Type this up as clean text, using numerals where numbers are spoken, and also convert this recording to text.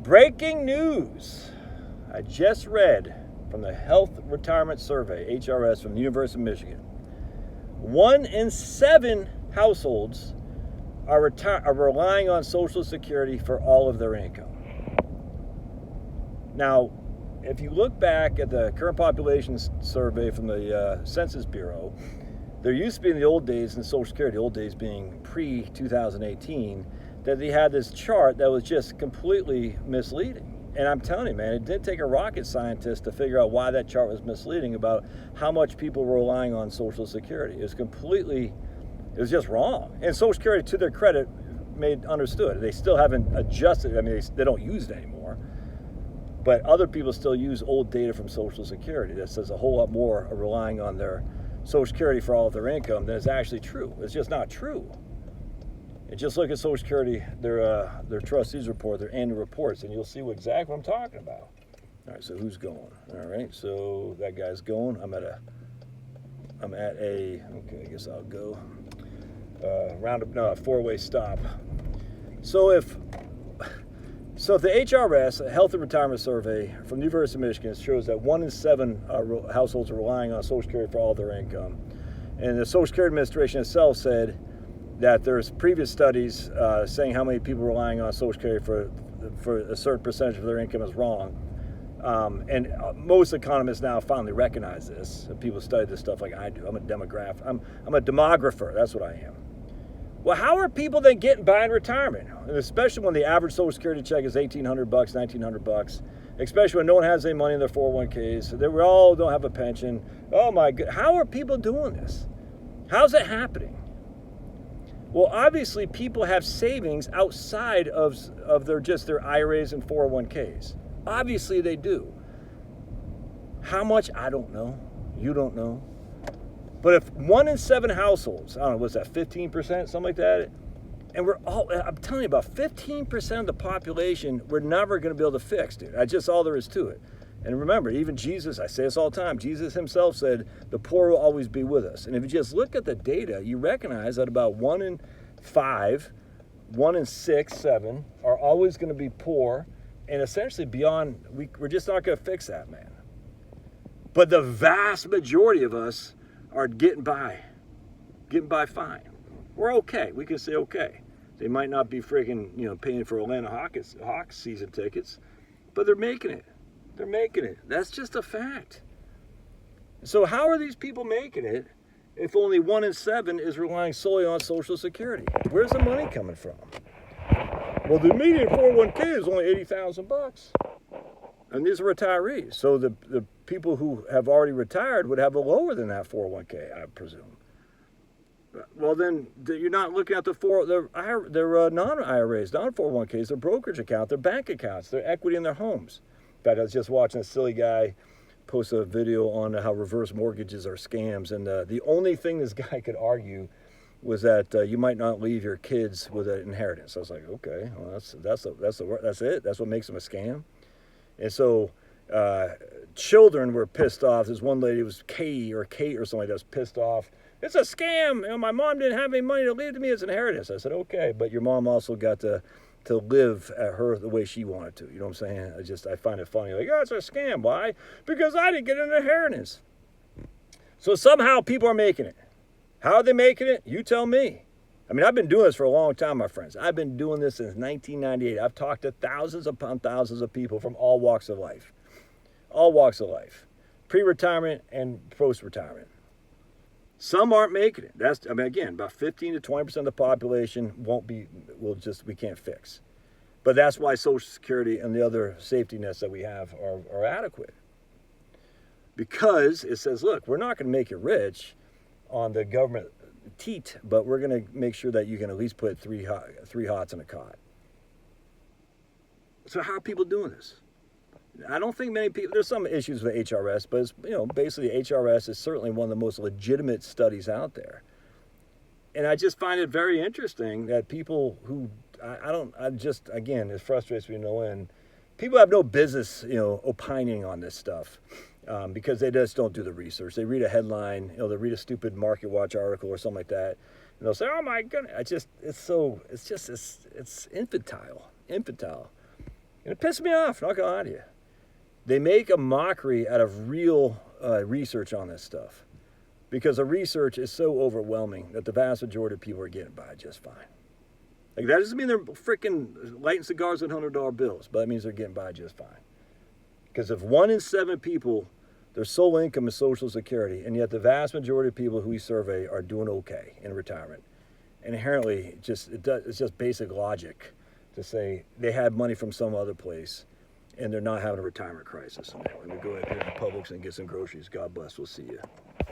Breaking news. I just read from the Health Retirement Survey, HRS, from the University of Michigan. 1 in 7 households are relying on Social Security for all of their income. Now, if you look back at the current population survey from the Census Bureau, there used to be in the old days in Social Security, the old days being pre-2018, that they had this chart that was just completely misleading. And I'm telling you, man, it didn't take a rocket scientist to figure out why that chart was misleading about how much people were relying on Social Security. It was just wrong. And Social Security, to their credit, understood. They still haven't adjusted. I mean, they don't use it anymore. But other people still use old data from Social Security that says a whole lot more are relying on their Social Security for all of their income than is actually true. It's just not true. And just look at Social Security, their trustees report, their annual reports, and you'll see exactly what I'm talking about. All right, so who's going? All right, so that guy's going. I'm at a, okay, I guess I'll go. A four-way stop. So if the HRS, a Health and Retirement Survey from the University of Michigan, shows that 1 in 7 households are relying on Social Security for all their income. And the Social Security Administration itself said that there's previous studies saying how many people relying on Social Security for a certain percentage of their income is wrong. And most economists now finally recognize this. People study this stuff like I do. I'm a demographer. That's what I am. Well, how are people then getting by in retirement? And especially when the average Social Security check is $1,800, $1,900, especially when no one has any money in their 401ks. They all don't have a pension. Oh my God, how are people doing this? How's it happening? Well, obviously people have savings outside of their IRAs and 401ks. Obviously they do. How much? I don't know. You don't know. But if 1 in 7 households, I don't know, what's that, 15%, something like that? And I'm telling you, about 15% of the population, we're never going to be able to fix, dude. That's just all there is to it. And remember, even Jesus, I say this all the time, Jesus himself said, the poor will always be with us. And if you just look at the data, you recognize that about 1 in 5, 1 in 6, 7 are always going to be poor. And essentially beyond, we're just not going to fix that, man. But the vast majority of us are getting by fine. We're okay. We can say okay. They might not be freaking, paying for Atlanta Hawks season tickets, but they're making it. They're making it. That's just a fact. So how are these people making it if only 1 in 7 is relying solely on Social Security? Where's the money coming from? Well, the median 401k is only $80,000. And these are retirees. So the people who have already retired would have a lower than that 401k, I presume. Well, then you're not looking at their non-IRAs, non-401ks, their brokerage account, their bank accounts, their equity in their homes. In fact, I was just watching a silly guy post a video on how reverse mortgages are scams. And the only thing this guy could argue was that you might not leave your kids with an inheritance. I was like, okay, well, that's it. That's what makes them a scam. And so children were pissed off. This one lady was Kate or something like that was pissed off. It's a scam. My mom didn't have any money to leave to me as inheritance. I said, okay, but your mom also got to live at her the way she wanted to. You know what I'm saying? I find it funny. Like, oh, it's a scam. Why? Because I didn't get an inheritance. So somehow people are making it. How are they making it? You tell me. I mean, I've been doing this for a long time, my friends. I've been doing this since 1998. I've talked to thousands upon thousands of people from all walks of life. All walks of life. Pre-retirement and post-retirement. Some aren't making it. Again, about 15 to 20% of the population we can't fix. But that's why Social Security and the other safety nets that we have are adequate. Because it says, look, we're not going to make you rich on the government teat, but we're going to make sure that you can at least put three hots in a cot. So how are people doing this? I don't think many people, there's some issues with HRS, but it's, basically HRS is certainly one of the most legitimate studies out there. And I just find it very interesting that people who, again, it frustrates me to no end. People have no business, opining on this stuff. Because they just don't do the research. They read a headline, they read a stupid Market Watch article or something like that, and they'll say, "Oh my goodness!" It's infantile. And it pissed me off, not gonna lie to you. They make a mockery out of real research on this stuff because the research is so overwhelming that the vast majority of people are getting by just fine. Like, that doesn't mean they're freaking lighting cigars with $100 bills, but that means they're getting by just fine. Because if 1 in 7 people, their sole income is Social Security, and yet the vast majority of people who we survey are doing okay in retirement. And inherently, it's just basic logic to say they had money from some other place and they're not having a retirement crisis. Let me go ahead here to Publix and get some groceries. God bless. We'll see you.